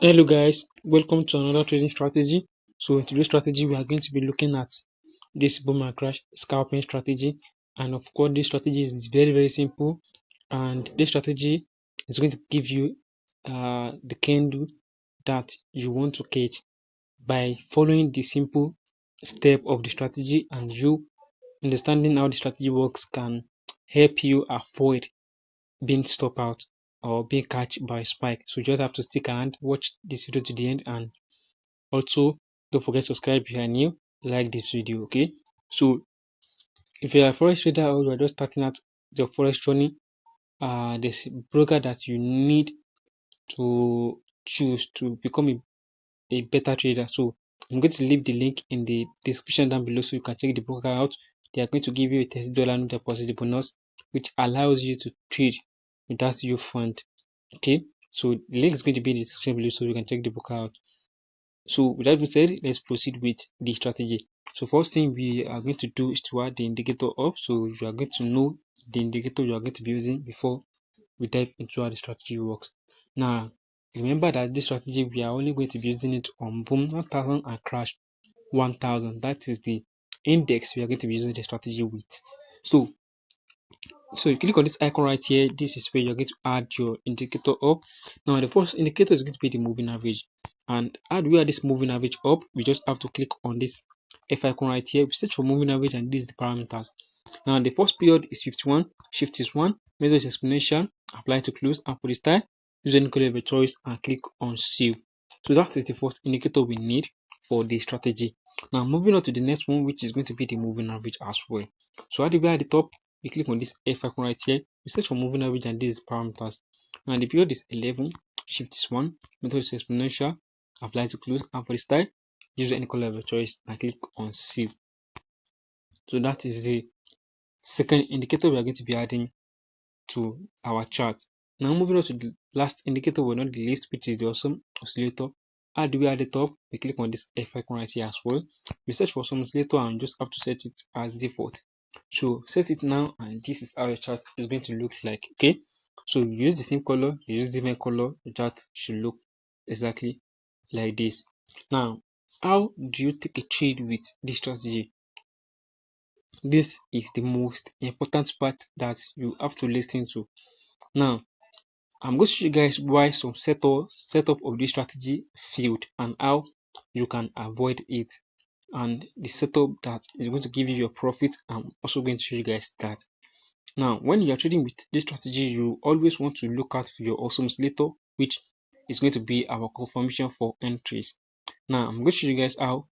Hello guys, welcome to another trading strategy. So in today's strategy, we are going to be looking at this boom and crash scalping strategy. And of course, this strategy is very simple. And this strategy is going to give you the candle that you want to catch by following the simple step of the strategy, and you understanding how the strategy works can help you avoid being stopped out or being catch by spike. So you just have to stick around, watch this video to the end, and also don't forget to subscribe if you are new, like this video. Okay, so if you are a forex trader or you are just starting out your forex journey, there's a broker that you need to choose to become a better trader. So I'm going to leave the link in the description down below so you can check the broker out. They are going to give you a $30 no deposit bonus, which allows you to trade without you fund. Okay, so the link is going to be in the description below so you can check the broker out. So with that being said, let's proceed with the strategy. So first thing we are going to do is to add the indicator up. So you are going to know the indicator you are going to be using before we dive into how the strategy works. Now remember that this strategy we are only going to be using it on boom 1000 and crash 1000. That is the index we are going to be using the strategy with. So you click on this icon right here. This is where you're going to add your indicator up. Now the first indicator is going to be the moving average. And how do we add this moving average up? We just have to click on this F icon right here. We search for moving average, and this is the parameters. Now the first period is 51, shift is 1, measure is exponential, apply to close, and for the style, use any color of your choice and click on save. So that is the first indicator we need for the strategy. Now moving on to the next one, which is going to be the moving average as well. So how do we add it up? We click on this F icon right here. We search for moving average, and these parameters. Now the period is 11, shift is 1, method is exponential, apply to close, and for the style, use any color of your choice and click on save. So that is the second indicator we are going to be adding to our chart. Now moving on to the last indicator, but not the least, which is the awesome oscillator. How do we add it up? We click on this F icon right here as well. We search for some oscillator and just have to set it as default. So set it now, and this is how your chart is going to look like. Okay, so you use the same color, you use different color, the chart should look exactly like this. Now, how do you take a trade with this strategy? This is the most important part that you have to listen to. Now, I'm going to show you guys why some setup of this strategy failed and how you can avoid it, and the setup that is going to give you your profit. I'm also going to show you guys that. Now, when you are trading with this strategy, you always want to look out for your awesome oscillator, which is going to be our confirmation for entries. Now, I'm going to show you guys how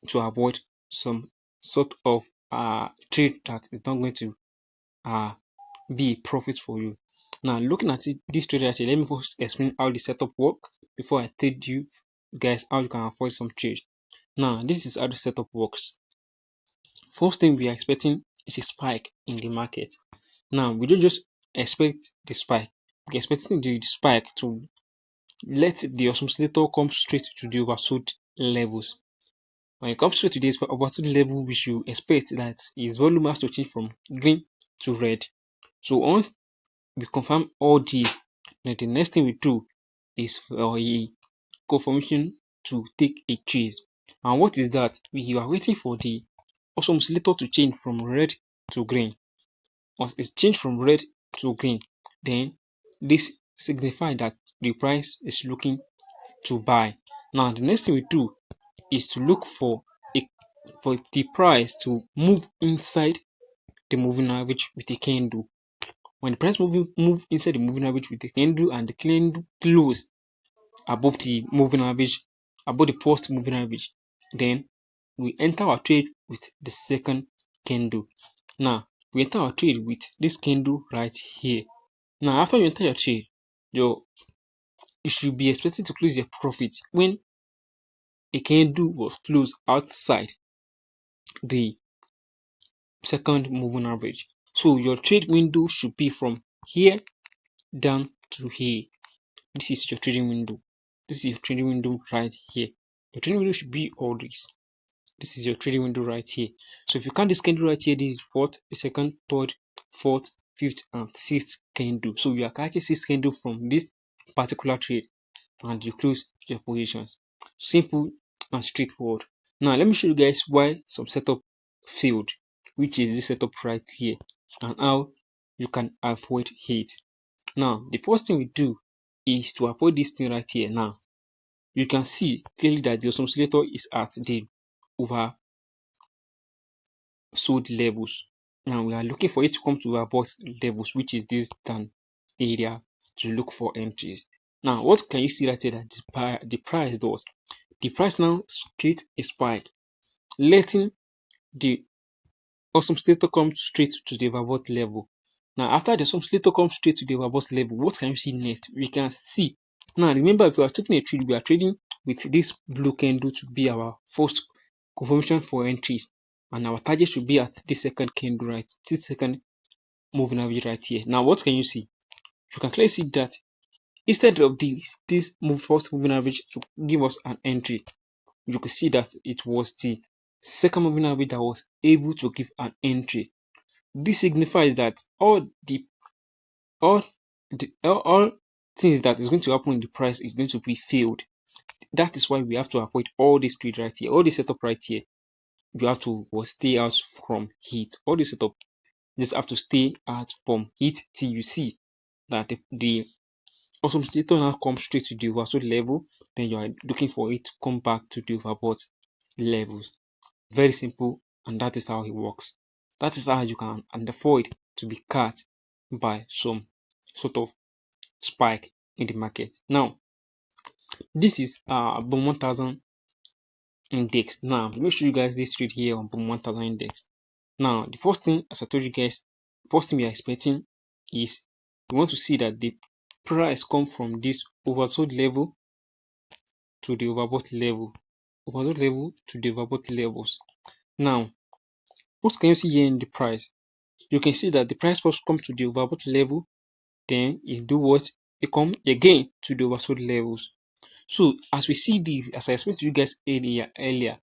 to avoid some sort of trade that is not going to be a profit for you. Now, looking at this trade right here, let me first explain how the setup work before I tell you guys how you can avoid some trades. Now, this is how the setup works. First thing we are expecting is a spike in the market. Now, we don't just expect the spike. We're expecting the spike to let the oscillator come straight to the oversold levels. When it comes straight to this oversold level, we should expect that its volume has to change from green to red. So once we confirm all these, then the next thing we do is for a confirmation to take a chase. And what is that? We are waiting for the awesome oscillator to change from red to green. Once it's changed from red to green, then this signifies that the price is looking to buy. Now the next thing we do is to look for the price to move inside the moving average with a candle. When the price move inside the moving average with the candle, and the candle close above the moving average, above the first moving average, then we enter our trade with the second candle. Now we enter our trade with this candle right here. Now after you enter your trade, you should be expecting to close your profit when a candle was closed outside the second moving average. So your trade window should be from here down to here. This is your trading window. This is your trading window right here. Your trading window should be all this. This is your trading window right here. So if you count this candle right here, this is fourth, second, third, fourth, fifth, and sixth candle. So you are catching 6 candles from this particular trade. and you close your positions. Simple and straightforward. Now let me show you guys why some setup failed, which is this setup right here, and how you can avoid it. Now the first thing we do is to avoid this thing right here. Now you can see clearly that the oscillator is at the oversold levels. Now we are looking for it to come to above levels, which is this down area, to look for entries. Now what can you see right here that the price does? The price now creates a spike, letting the oscillator come straight to the overbought level. Now after the oscillator comes straight to the overbought level, what can you see next? We can see. Now remember, if we are taking a trade, we are trading with this blue candle to be our first confirmation for entries, and our target should be at this second candle, right? This second moving average right here. Now what can you see? You can clearly see that instead of this first moving average to give us an entry, you could see that it was the second moving average that was able to give an entry. This signifies that all all things that is going to happen in the price is going to be failed. That is why we have to avoid all this trade right here, all this setup right here. You have to stay out from heat. All this setup, you just have to stay out from heat till you see that the oscillator now comes straight to the oversold level. Then you are looking for it to come back to the overbought levels. Very simple, and that is how it works. That is how you can avoid to be caught by some sort of spike in the market. Now this is boom 1000 index. Now let me show you guys this trade here on boom 1000 index. Now the first thing, as I told you guys, first thing we are expecting is we want to see that the price come from this oversold level to the overbought level, oversold level to the overbought levels. Now what can you see here in the price? You can see that the price first come to the overbought level, then it do what? It come again to the oversold levels. So as we see this, as I explained to you guys earlier,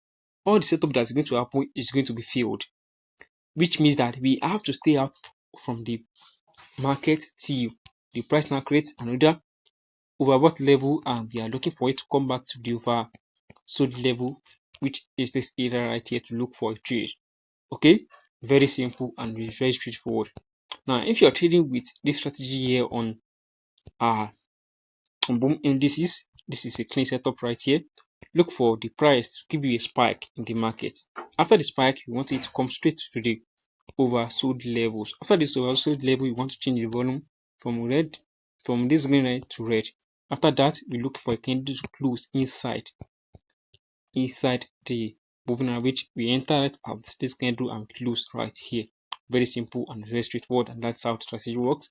all the setup that's going to happen is going to be failed, which means that we have to stay out from the market till the price now creates another overbought level, and we are looking for it to come back to the oversold level, which is this area right here, to look for a trade. Okay, very simple and very straightforward. Now if you are trading with this strategy here on boom indices, this is a clean setup right here. Look for the price to give you a spike in the market. After the spike, you want it to come straight to the oversold levels. After this oversold level, you want to change the volume from this green line to red. After that, we look for a candle to close inside the moving average. We enter it at this candle and close right here. Very simple and very straightforward, and that's how the strategy works.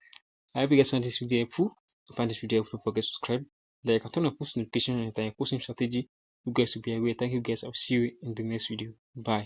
I hope you guys find this video helpful. If you find this video helpful, don't forget to subscribe, like, and turn on post notification and time posting strategy. You guys will be aware. Thank you guys. I'll see you in the next video. Bye.